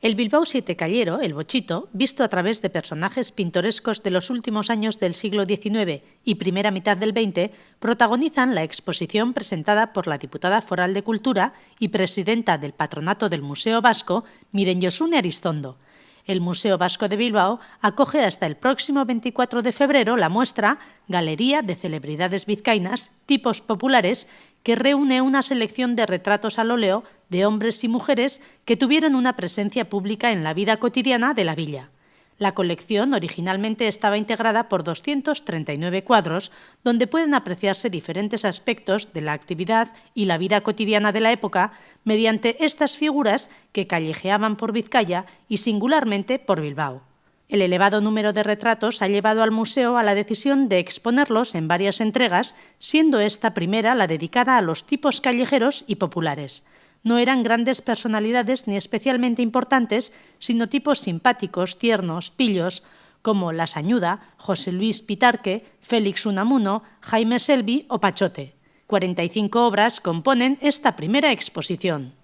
El Bilbao sietecallero, el Bochito, visto a través de personajes pintorescos de los últimos años del siglo XIX y primera mitad del XX, protagonizan la exposición presentada por la diputada foral de Cultura y presidenta del patronato del Museo Vasco, Miren Josune Aristondo. El Museo Vasco de Bilbao acoge hasta el próximo 24 de febrero la muestra Galería de Celebridades Vizcaínas, Tipos Populares, que reúne una selección de retratos al óleo de hombres y mujeres que tuvieron una presencia pública en la vida cotidiana de la villa. La colección originalmente estaba integrada por 239 cuadros, donde pueden apreciarse diferentes aspectos de la actividad y la vida cotidiana de la época mediante estas figuras que callejeaban por Vizcaya y singularmente por Bilbao. El elevado número de retratos ha llevado al museo a la decisión de exponerlos en varias entregas, siendo esta primera la dedicada a los tipos callejeros y populares. No eran grandes personalidades ni especialmente importantes, sino tipos simpáticos, tiernos, pillos, como La Sañuda, José Luis Pitarque, Félix Unamuno, Jaime Selvi o Pachote. 45 obras componen esta primera exposición.